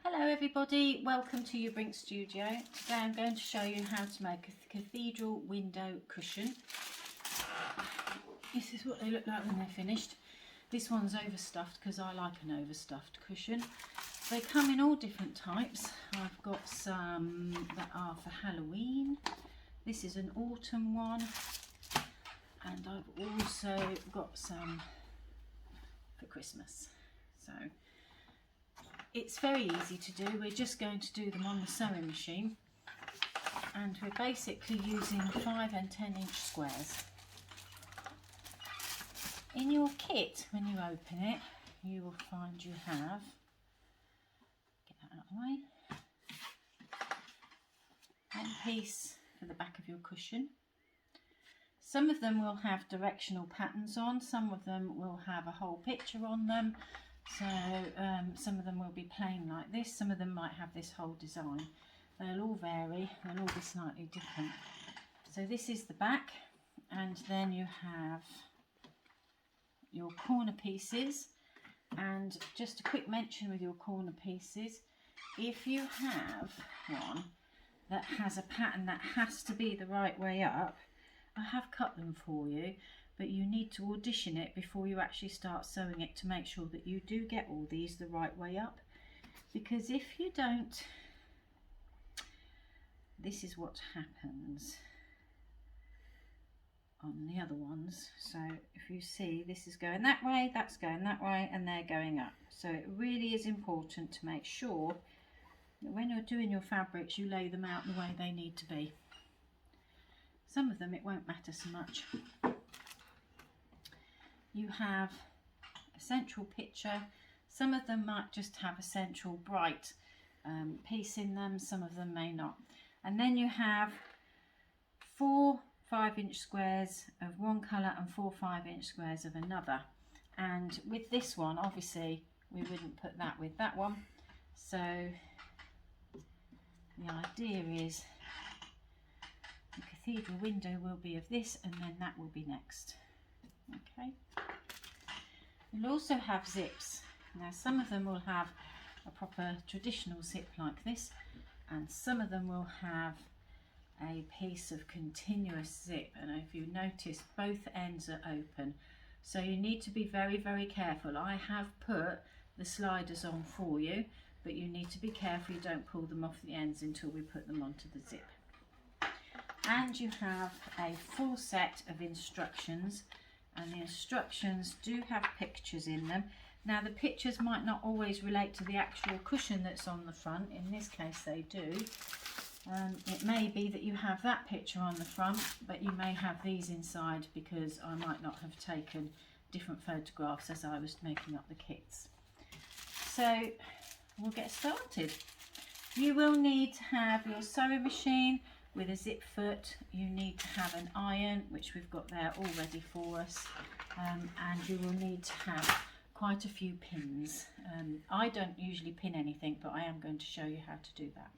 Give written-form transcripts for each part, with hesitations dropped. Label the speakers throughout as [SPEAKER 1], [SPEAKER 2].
[SPEAKER 1] Hello everybody, welcome to Eau Brink Studio. Today I'm going to show you how to make a cathedral window cushion. This is what they look like when they're finished. This one's overstuffed because I like an overstuffed cushion. They come in all different types. I've got some that are for Halloween. This is an autumn one. And I've also got some for Christmas. So it's very easy to do. We're just going to do them on the sewing machine, and we're basically using 5 and 10 inch squares. In your kit, when you open it, you will find you have, get that out of the way, one piece for the back of your cushion. Some of them will have directional patterns on, some of them will have a whole picture on them. So some of them will be plain like this, some of them might have this whole design. They'll all vary, they'll all be slightly different. So this is the back, and then you have your corner pieces. And just a quick mention with your corner pieces, if you have one that has a pattern that has to be the right way up, I have cut them for you, but you need to audition it before you actually start sewing it to make sure that you do get all these the right way up, because if you don't, this is what happens on the other ones. So if you see, this is going that way, that's going that way, and they're going up. So it really is important to make sure that when you're doing your fabrics, you lay them out the way they need to be. Some of them it won't matter so much. You have a central picture. Some of them might just have a central bright piece in them, some of them may not. And then you have 4 5-inch squares of one colour and 4 5-inch squares of another. And with this one, obviously, we wouldn't put that with that one. So the idea is the cathedral window will be of this, and then that will be next. Okay. You'll also have zips. Now some of them will have a proper traditional zip like this, and some of them will have a piece of continuous zip, and if you notice, both ends are open, so you need to be very, very careful. I have put the sliders on for you, but you need to be careful you don't pull them off the ends until we put them onto the zip. And you have a full set of instructions, and the instructions do have pictures in them. Now the pictures might not always relate to the actual cushion that's on the front. In this case they do. It may be that you have that picture on the front, but you may have these inside because I might not have taken different photographs as I was making up the kits. So we'll get started. You will need to have your sewing machine with a zip foot. You need to have an iron, which we've got there all ready for us, and you will need to have quite a few pins. I don't usually pin anything, but I am going to show you how to do that.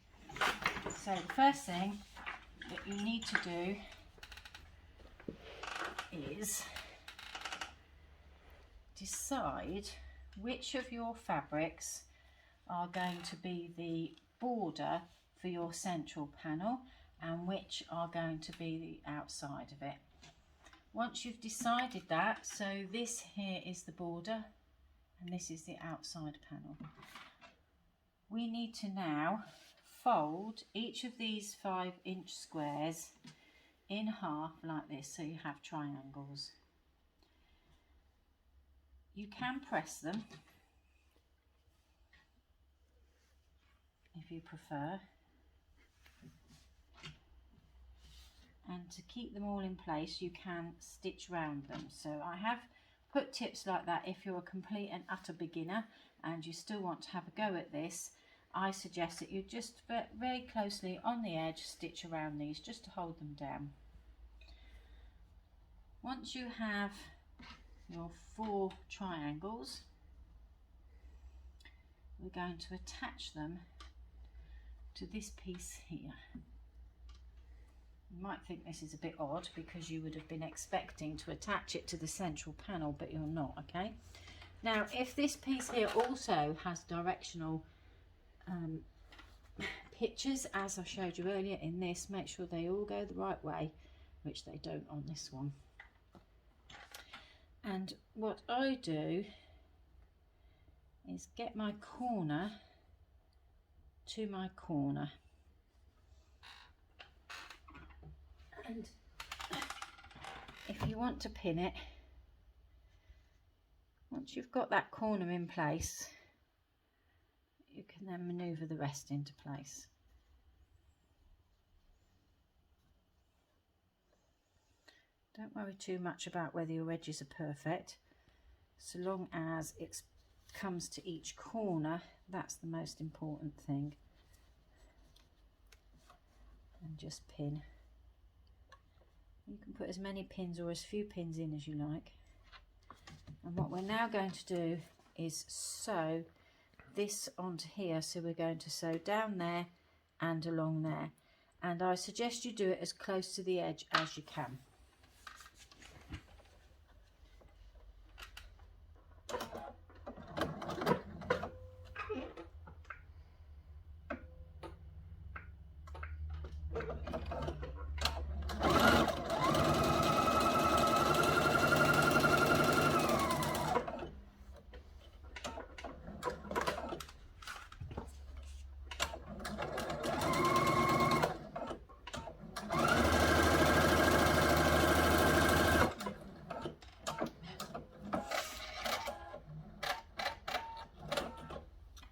[SPEAKER 1] So the first thing that you need to do is decide which of your fabrics are going to be the border for your central panel and which are going to be the outside of it. Once you've decided that, so this here is the border and this is the outside panel, we need to now fold each of these 5-inch squares in half like this, so you have triangles. You can press them if you prefer, and to keep them all in place you can stitch round them. So I have put tips like that if you're a complete and utter beginner and you still want to have a go at this. I suggest that you just very closely on the edge stitch around these just to hold them down. Once you have your 4 triangles, we're going to attach them to this piece here. You might think this is a bit odd because you would have been expecting to attach it to the central panel, but you're not, okay? Now, if this piece here also has directional pictures, as I showed you earlier in this. Make sure they all go the right way, which they don't on this one. And what I do is get my corner to my corner, and if you want to pin it, once you've got that corner in place, you can then maneuver the rest into place. Don't worry too much about whether your edges are perfect, so long as it comes to each corner. That's the most important thing. And just pin. You can put as many pins or as few pins in as you like. And what we're now going to do is sew this onto here. So we're going to sew down there and along there, and I suggest you do it as close to the edge as you can.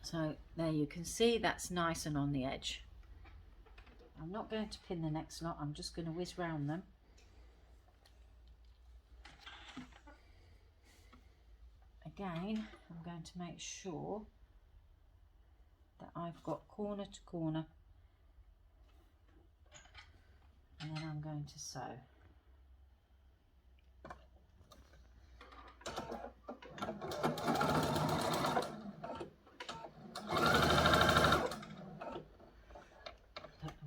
[SPEAKER 1] So there you can see that's nice and on the edge. I'm not going to pin the next lot, I'm just going to whiz round them. Again, I'm going to make sure that I've got corner to corner, and then I'm going to sew.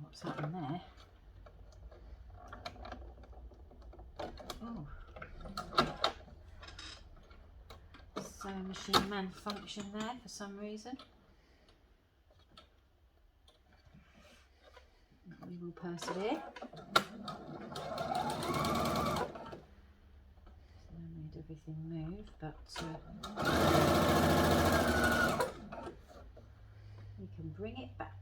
[SPEAKER 1] What's happened there? Oh, sewing machine malfunction there for some reason. We will persevere. So I made everything move, but we can bring it back.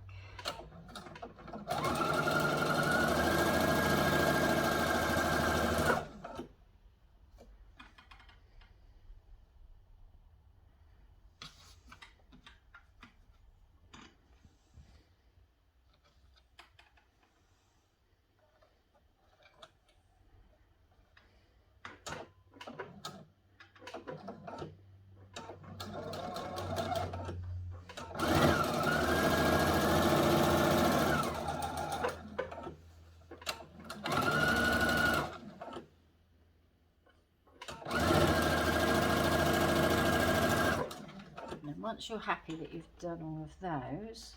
[SPEAKER 1] Once you're happy that you've done all of those,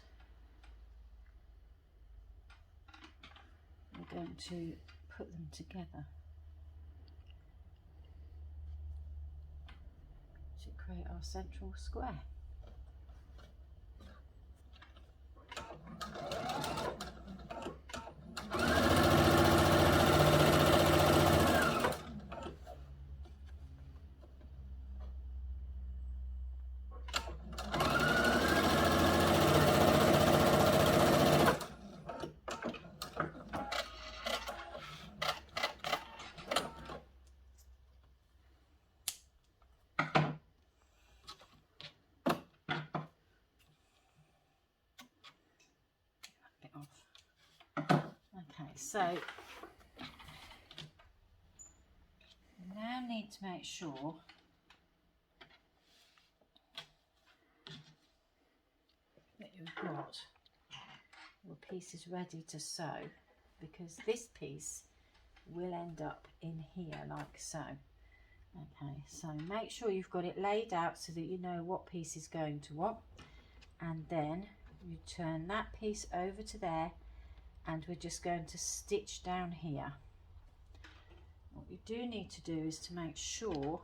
[SPEAKER 1] we're going to put them together to create our central square. Okay, so you now need to make sure that you've got your pieces ready to sew, because this piece will end up in here like so. Okay, so make sure you've got it laid out so that you know what piece is going to what, and then you turn that piece over to there, and we're just going to stitch down here. What you do need to do is to make sure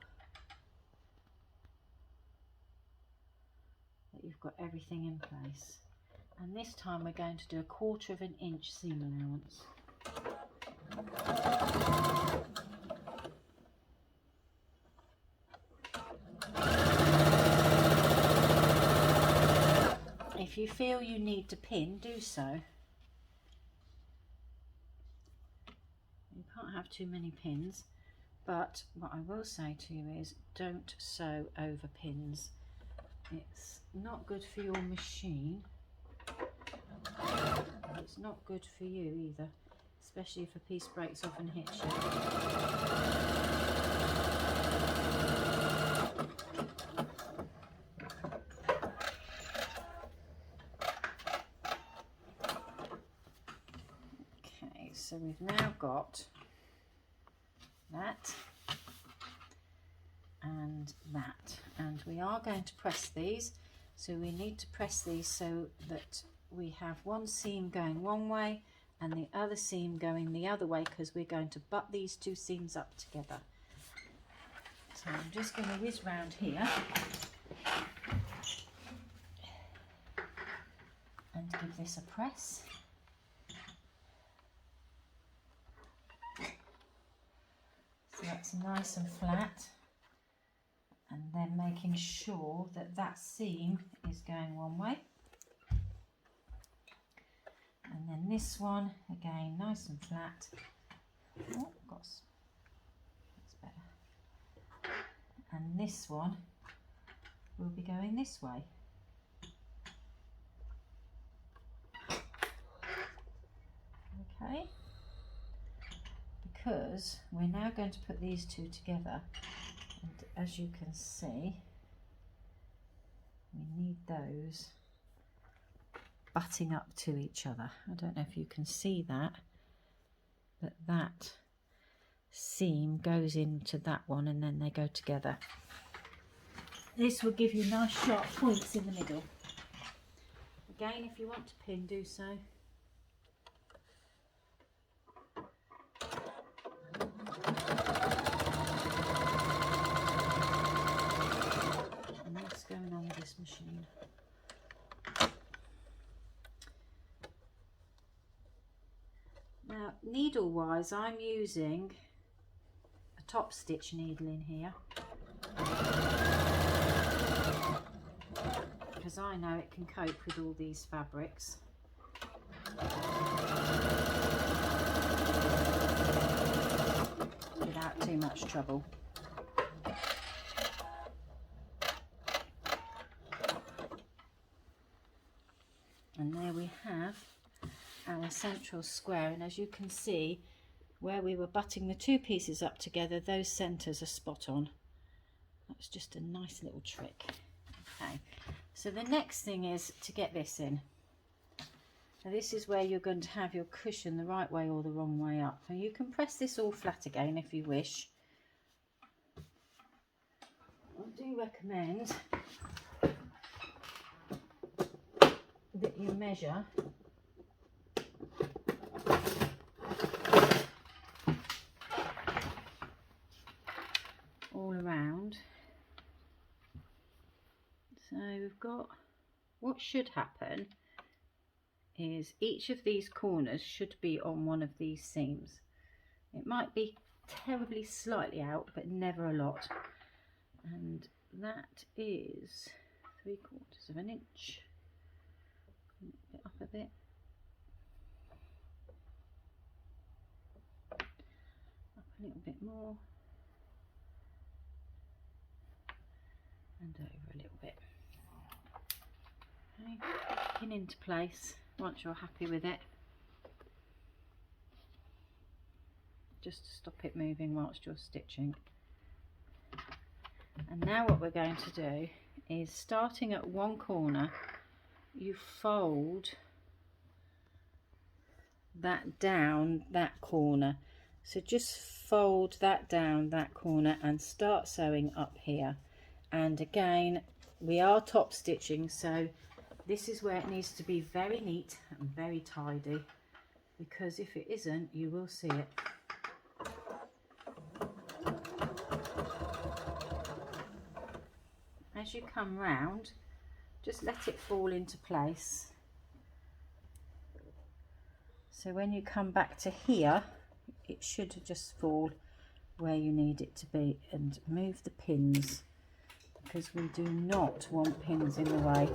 [SPEAKER 1] that you've got everything in place. And this time we're going to do 1/4 of an inch seam allowance. If you feel you need to pin, do so. You can't have too many pins, but what I will say to you is don't sew over pins. It's not good for your machine. It's not good for you either, especially if a piece breaks off and hits you. Okay, so we've now got that and that, and we are going to press these. So we need to press these so that we have one seam going one way and the other seam going the other way, because we're going to butt these two seams up together. So I'm just going to whiz round here and give this a press. So that's nice and flat, and then making sure that that seam is going one way. And then this one, again, nice and flat. Oh, that's better. And this one will be going this way. Okay. Because we're now going to put these two together. And as you can see, we need those butting up to each other. I don't know if you can see that, but that seam goes into that one and then they go together. This will give you nice sharp points in the middle. Again, if you want to pin, do so. And what's going on with this machine? Now, needle wise, I'm using a top stitch needle in here because I know it can cope with all these fabrics. Without too much trouble. And there we have our central square, and as you can see, where we were butting the two pieces up together, those centres are spot on. That's just a nice little trick. Okay, so the next thing is to get this in. Now this is where you're going to have your cushion the right way or the wrong way up, and you can press this all flat again if you wish. I do recommend that you measure all around. So we've got, what should happen is each of these corners should be on one of these seams. It might be terribly slightly out, but never a lot. And that is 3/4 of an inch. It up a bit. Up a little bit more. And over a little bit. Okay, pin into place once you're happy with it. Just to stop it moving whilst you're stitching. And now what we're going to do is, starting at one corner, you fold that down that corner. So just fold that down that corner and start sewing up here. And again, we are top stitching, so this is where it needs to be very neat and very tidy, because if it isn't, you will see it. As you come round, just let it fall into place So when you come back to here, it should just fall where you need it to be. And move the pins, because we do not want pins in the way.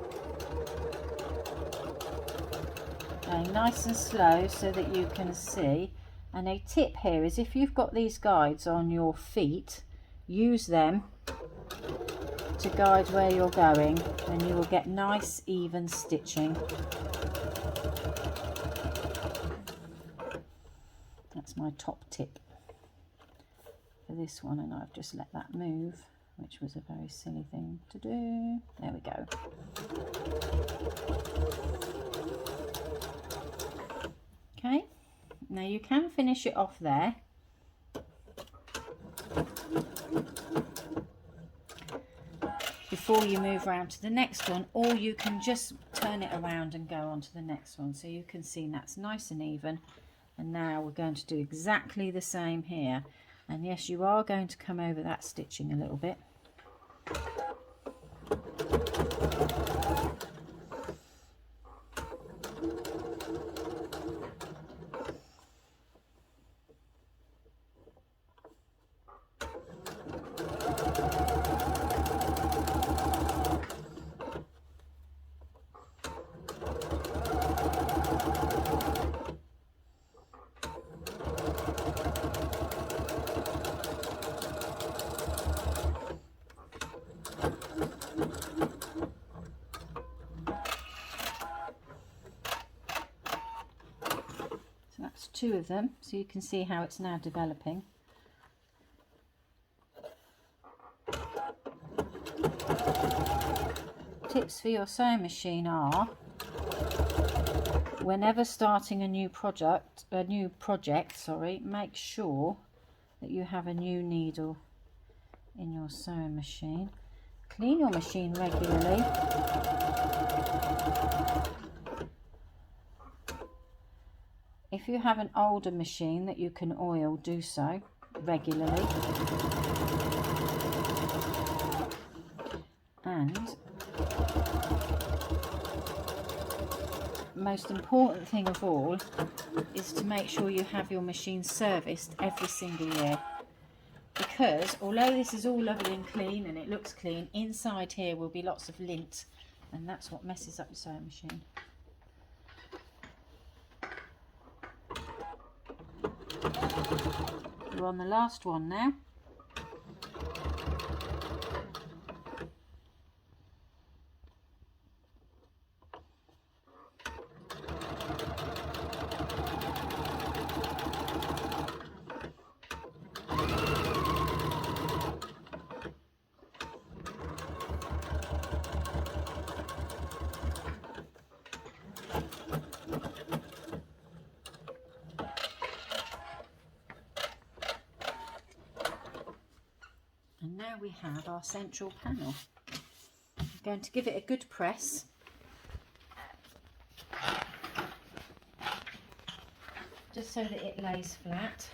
[SPEAKER 1] Going nice and slow so that you can see. And a tip here is, if you've got these guides on your feet, use them to guide where you're going, and you will get nice even stitching. That's my top tip for this one, and I've just let that move, which was a very silly thing to do. There we go. Okay, now you can finish it off there. Before you move around to the next one, or you can just turn it around and go on to the next one. So you can see that's nice and even. And now we're going to do exactly the same here. And yes, you are going to come over that stitching a little bit. Two of them, so you can see how it's now developing. Tips for your sewing machine are, whenever starting a new project, make sure that you have a new needle in your sewing machine. Clean your machine regularly. If you have an older machine that you can oil, do so regularly. And most important thing of all is to make sure you have your machine serviced every single year. Because although this is all lovely and clean and it looks clean, inside here will be lots of lint, and that's what messes up your sewing machine. We're on the last one now. And now we have our central panel. I'm going to give it a good press. Just so that it lays flat.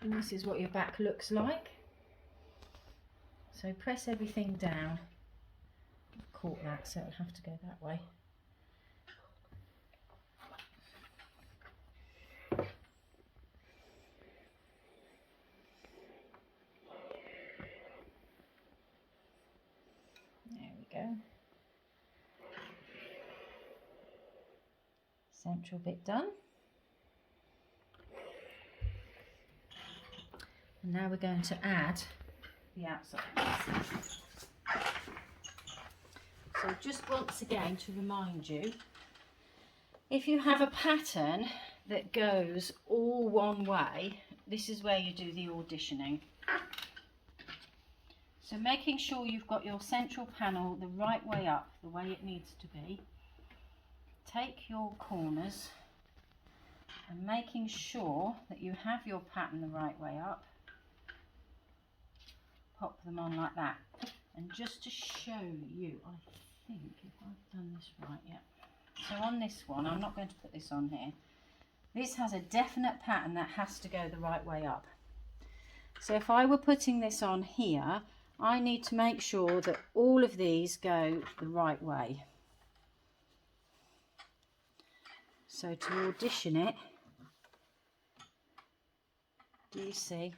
[SPEAKER 1] And this is what your back looks like. So press everything down. I've caught that, so it'll have to go that way. Go. Central bit done. And now we're going to add the outside. So just once again to remind you, if you have a pattern that goes all one way, this is where you do the auditioning. So making sure you've got your central panel the right way up, the way it needs to be. Take your corners and making sure that you have your pattern the right way up. Pop them on like that. And just to show you, I think if I've done this right, yeah. So on this one, I'm not going to put this on here. This has a definite pattern that has to go the right way up. So if I were putting this on here, I need to make sure that all of these go the right way. So to audition it, do you see?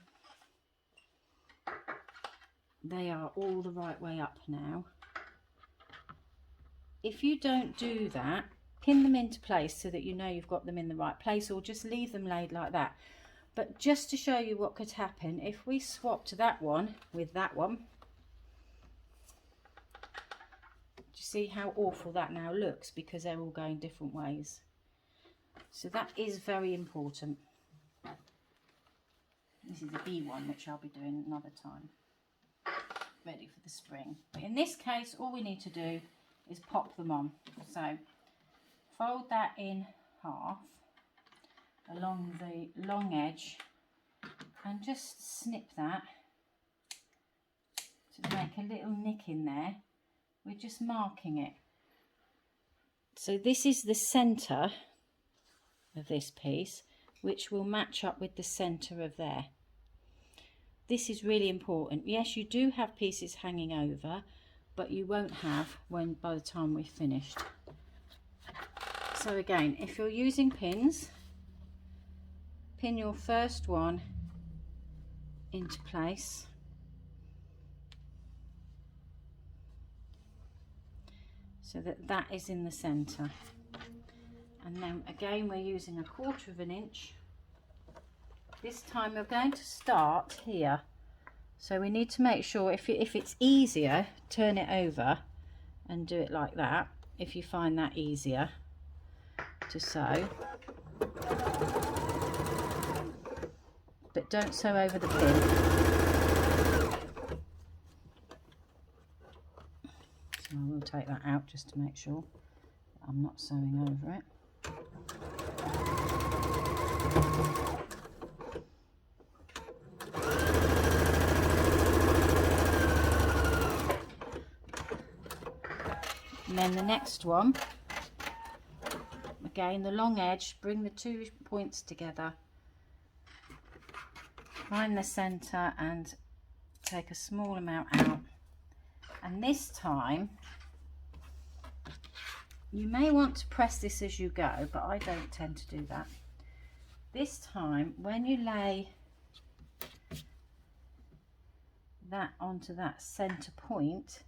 [SPEAKER 1] They are all the right way up now. If you don't do that, pin them into place so that you know you've got them in the right place, or just leave them laid like that. But just to show you what could happen, if we swapped that one with that one, do you see how awful that now looks, because they're all going different ways? So that is very important. This is a B one, which I'll be doing another time, ready for the spring. But in this case, all we need to do is pop them on. So fold that in half along the long edge and just snip that to make a little nick in there. We're just marking it. So this is the centre of this piece, which will match up with the centre of there. This is really important. Yes, you do have pieces hanging over, but you won't have by the time we've finished. So again, if you're using pins, pin your first one into place, so that that is in the centre. And then again, we're using 1/4 inch. This time we're going to start here. So we need to make sure, if it's easier, turn it over and do it like that, if you find that easier to sew. But don't sew over the pin. So I will take that out just to make sure that I'm not sewing over it. And then the next one, again the long edge, bring the 2 points together, find the centre and take a small amount out. And this time, you may want to press this as you go, but I don't tend to do that. This time, when you lay that onto that centre point,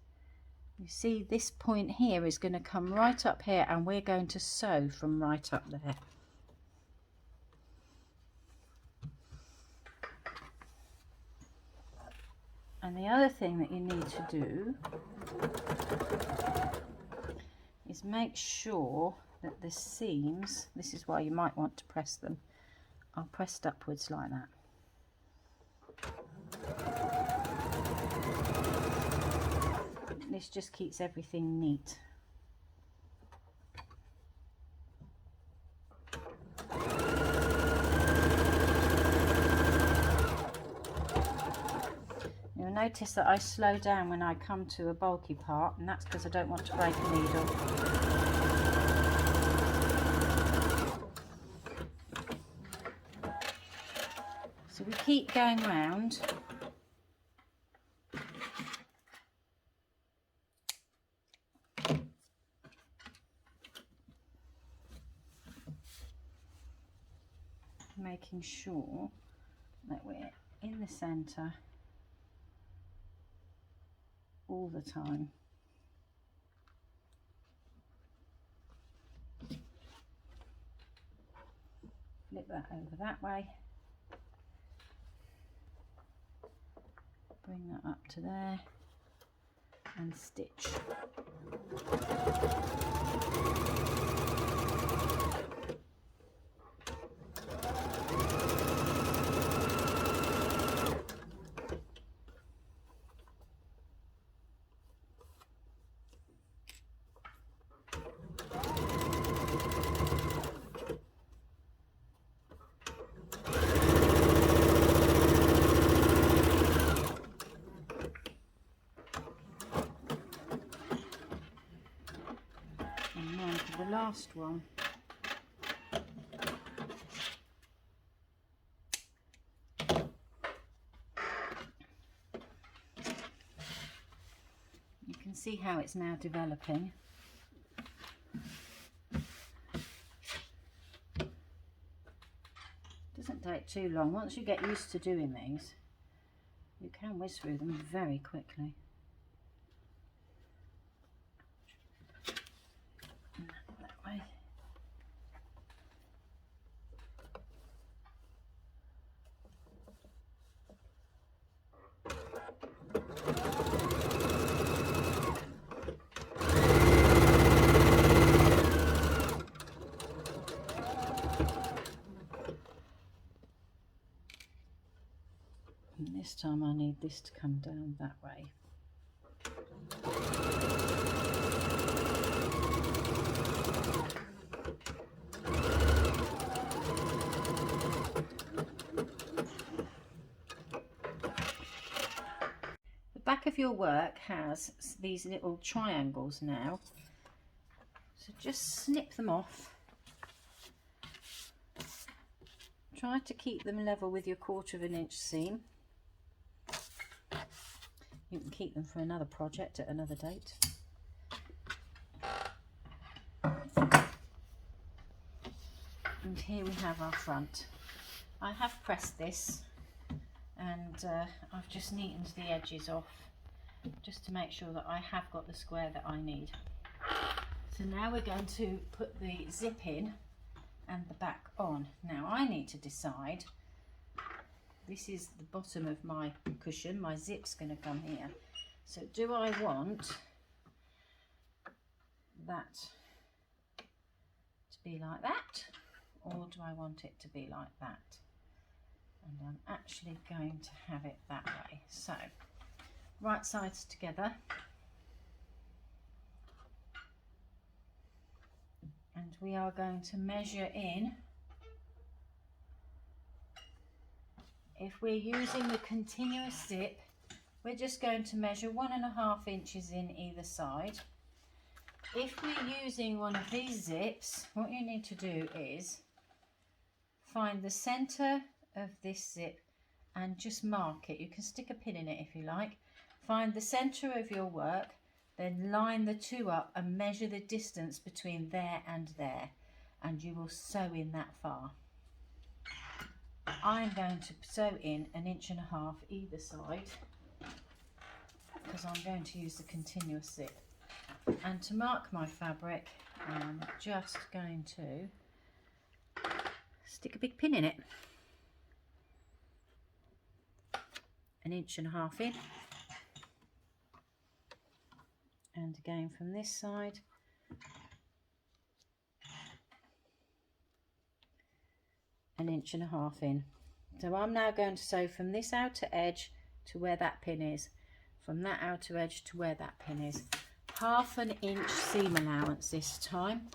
[SPEAKER 1] you see this point here is going to come right up here, and we're going to sew from right up there. And the other thing that you need to do is make sure that the seams, this is why you might want to press them, are pressed upwards like that. This just keeps everything neat. You'll notice that I slow down when I come to a bulky part, and that's because I don't want to break a needle. So we keep going round. Making sure that we're in the centre all the time. Flip that over that way, bring that up to there and stitch. The last one, you can see how it's now developing. take too long. Once you get used to doing these, you can whiz through them very quickly. That way. And this time I need this to come down that way. The back of your work has these little triangles now, so just snip them off. Try to keep them level with your 1/4 inch seam. You can keep them for another project at another date. And here we have our front. I have pressed this and I've just neatened the edges off just to make sure that I have got the square that I need. So now we're going to put the zip in and the back on. Now I need to decide, this is the bottom of my cushion, my zip's going to come here. So do I want that to be like that, or do I want it to be like that? And I'm actually going to have it that way. So right sides together, and we are going to measure in. If we're using the continuous zip, we're just going to measure 1.5 inches in either side. If we're using one of these zips, what you need to do is find the center of this zip and just mark it. You can stick a pin in it if you like. Find the center of your work, then line the two up and measure the distance between there and there, and you will sew in that far. I'm going to sew in 1.5 inches either side because I'm going to use the continuous zip. And to mark my fabric, I'm just going to stick a big pin in it. 1.5 inches in. And again from this side. 1.5 inches in. So I'm now going to sew from this outer edge to where that pin is, from that outer edge to where that pin is. 1/2 inch seam allowance this time.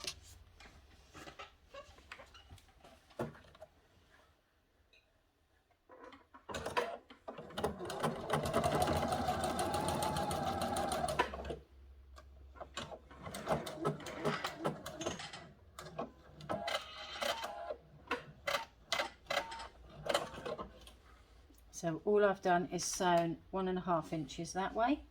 [SPEAKER 1] So all I've done is sewn 1.5 inches that way.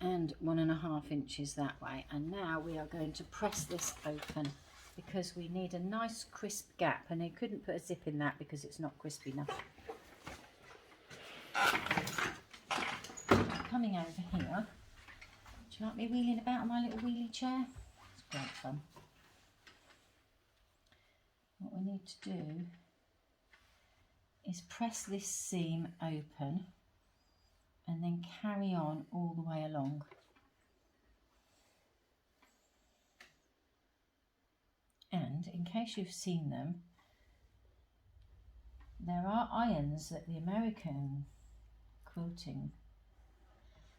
[SPEAKER 1] And 1.5 inches that way. And now we are going to press this open, because we need a nice crisp gap, and I couldn't put a zip in that because it's not crisp enough. Coming over here, do you like me wheeling about on my little wheelie chair? It's great fun. What we need to do is press this seam open and then carry on all the way along. And in case you've seen them, there are irons that the American quilting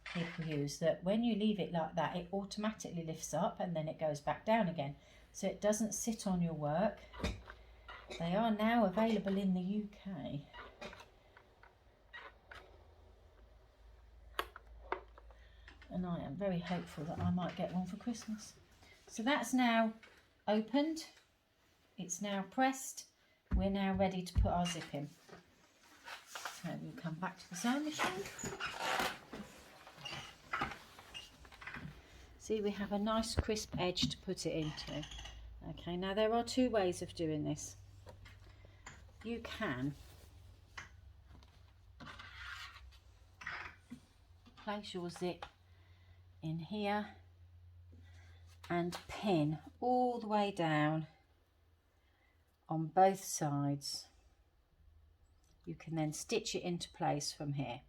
[SPEAKER 1] people use, that when you leave it like that, it automatically lifts up and then it goes back down again, so it doesn't sit on your work. They are now available in the UK. And I am very hopeful that I might get one for Christmas. So that's now opened. it's now pressed. We're now ready to put our zip in. So we'll come back to the sewing machine. See, we have a nice crisp edge to put it into. Okay, now there are two ways of doing this. You can place your zip in here and pin all the way down on both sides. You can then stitch it into place from here,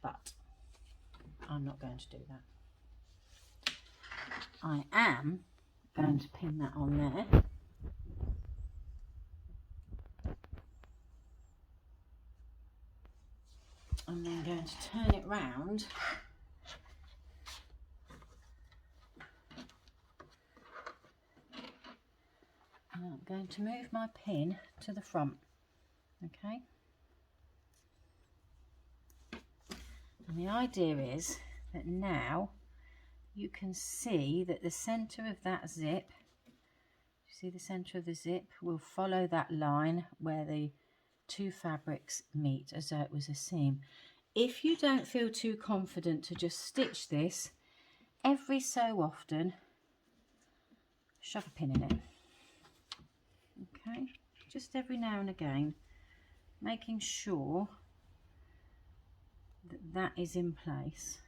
[SPEAKER 1] but I'm not going to do that. I am going to pin that on there. I'm then going to turn it round and I'm going to move my pin to the front. Okay, and the idea is that now you can see that the center of that zip, you see the center of the zip will follow that line where the two fabrics meet as though it was a seam. If you don't feel too confident to just stitch this, every so often shove a pin in it. Okay, just every now and again, making sure that that is in place.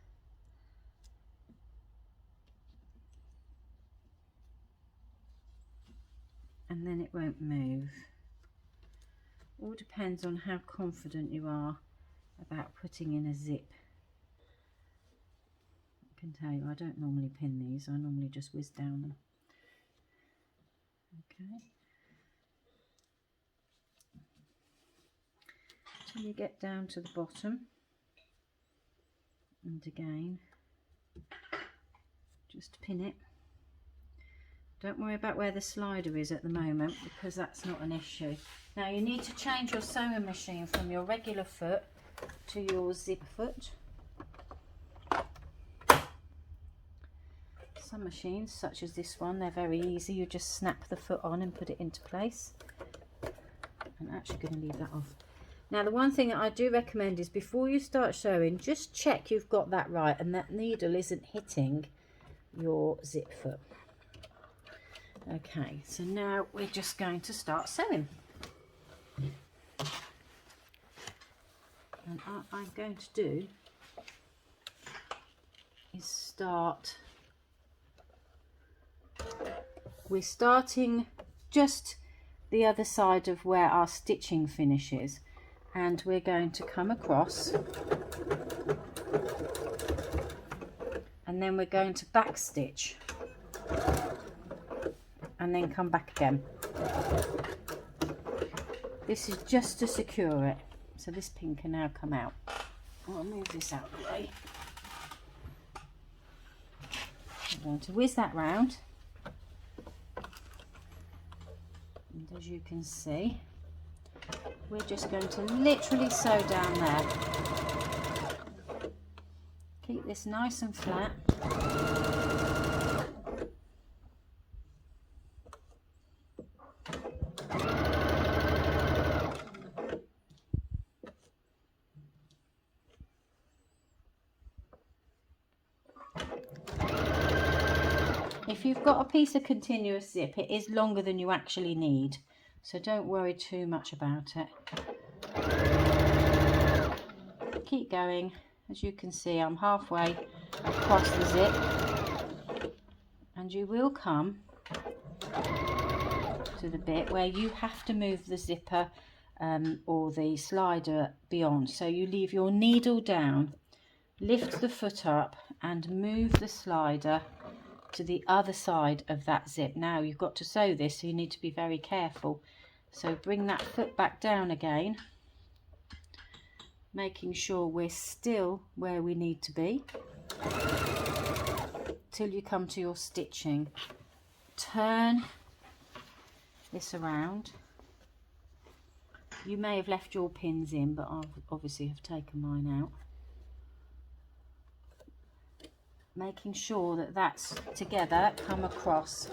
[SPEAKER 1] And then it won't move. All depends on how confident you are about putting in a zip. I can tell you, I don't normally pin these, I normally just whiz down them. Okay. Till you get down to the bottom, and again just pin it. Don't worry about where the slider is at the moment, because that's not an issue. Now you need to change your sewing machine from your regular foot to your zip foot. Some machines, such as this one, they're very easy. You just snap the foot on and put it into place. I'm actually going to leave that off. Now the one thing that I do recommend is before you start sewing, just check you've got that right and that needle isn't hitting your zip foot. Okay, so now we're just going to start sewing. And what I'm going to do is start. We're starting just the other side of where our stitching finishes, and we're going to come across and then we're going to back stitch and then come back again. This is just to secure it, so this pin can now come out. I'll move this out of the way. I'm going to whiz that round, and as you can see, we're just going to literally sew down there. Keep this nice and flat. If you've got a piece of continuous zip, it is longer than you actually need, so don't worry too much about it. Keep going. As you can see, I'm halfway across the zip, and you will come to the bit where you have to move the zipper or the slider beyond. So you leave your needle down, lift the foot up and move the slider to the other side of that zip. Now you've got to sew this, so you need to be very careful. So bring that foot back down again, making sure we're still where we need to be till you come to your stitching. Turn this around. You may have left your pins in, but I obviously have taken mine out. Making sure that that's together, come across.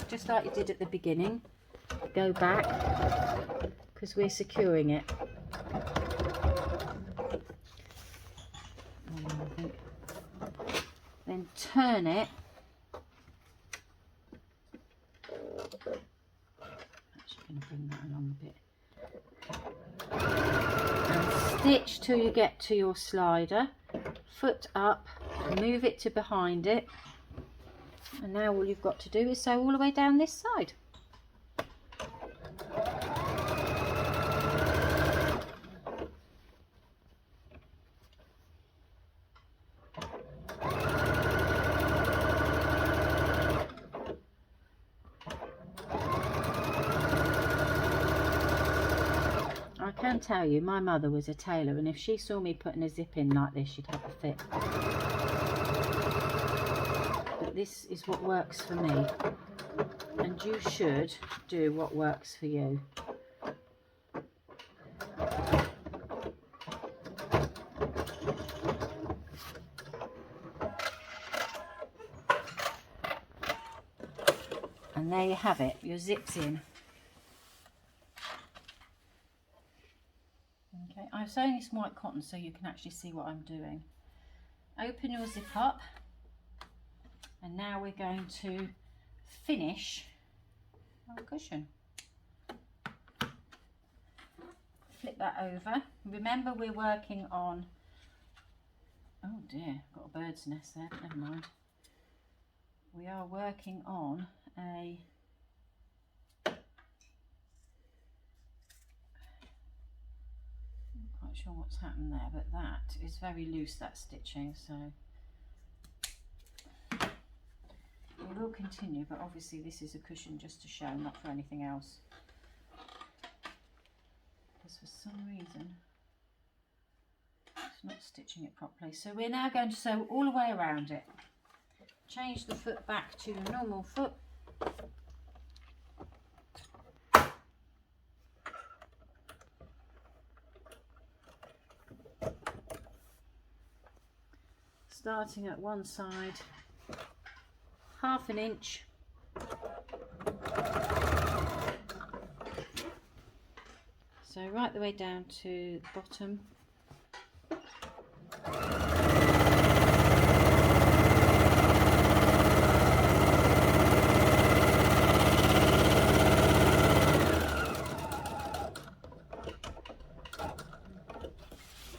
[SPEAKER 1] just like you did at the beginning. Go back, because we're securing it. Then turn it. Actually going to bring that along a bit. And stitch till you get to your slider. Foot up, move it to behind it. And now all you've got to do is sew all the way down this side. I can tell you, my mother was a tailor, and if she saw me putting a zip in like this, she'd have a fit. But this is what works for me, and you should do what works for you. And there you have it, your zip's in. Okay, I'm sewing this white cotton so you can actually see what I'm doing. Open your zip up, and now we're going to finish our cushion. Flip that over. Remember, we're working on, oh dear, got a bird's nest there, but never mind. We are working on a sure what's happened there, but that is very loose, that stitching, so we will continue, but obviously this is a cushion just to show, not for anything else, because for some reason it's not stitching it properly. So we're now going to sew all the way around it. Change the foot back to the normal foot. Starting at one side, 1/2 inch, so right the way down to the bottom.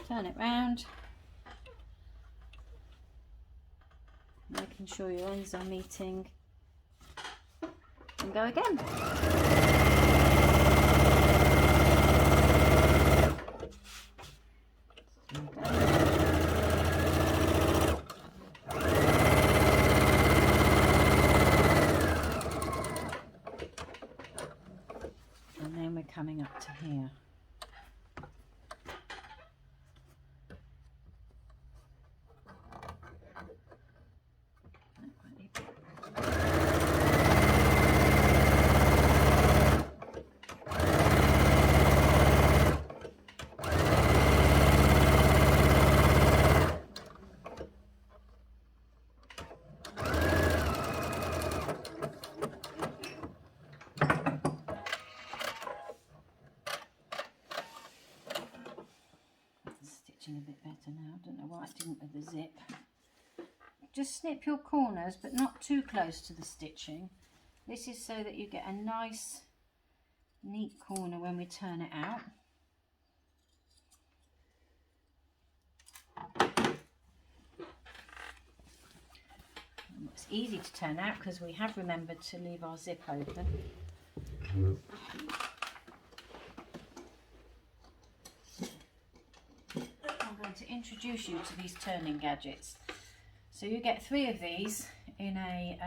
[SPEAKER 1] Turn it round. Making sure your ends are meeting, and go again. And then we're coming up to here. A bit better now. I don't know why I didn't with the zip. Just snip your corners, but not too close to the stitching. This is so that you get a nice neat corner when we turn it out. And it's easy to turn out because we have remembered to leave our zip open. To introduce you to these turning gadgets. So you get 3 of these in a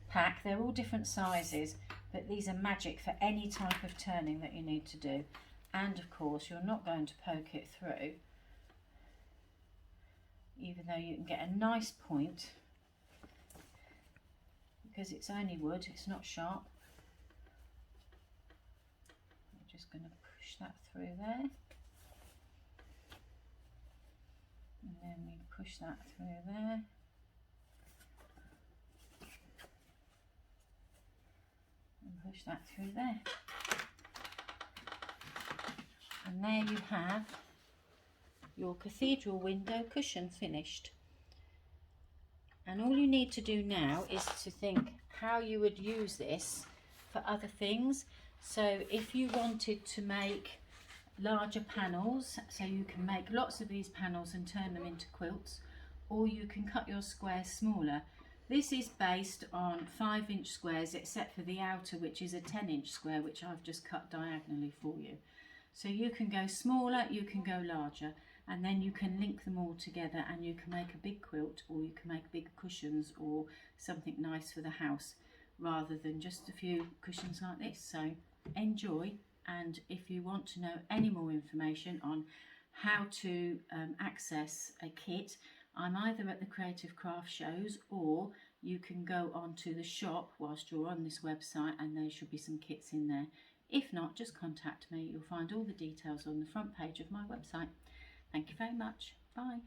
[SPEAKER 1] pack. They're all different sizes, but these are magic for any type of turning that you need to do. And of course you're not going to poke it through, even though you can get a nice point because it's only wood, it's not sharp. I'm just going to push that through there. And then we push that through there. push that through there. And there you have your cathedral window cushion finished. And all you need to do now is to think how you would use this for other things. So if you wanted to make larger panels, so you can make lots of these panels and turn them into quilts, or you can cut your squares smaller. This is based on 5-inch squares except for the outer, which is a 10-inch square, which I've just cut diagonally for you. So you can go smaller, you can go larger, and then you can link them all together and you can make a big quilt, or you can make big cushions or something nice for the house, rather than just a few cushions like this. So enjoy, and if you want to know any more information on how to access a kit, I'm either at the creative craft shows, or you can go onto the shop whilst you're on this website and there should be some kits in there. If not, just contact me. You'll find all the details on the front page of my website. Thank you very much. Bye.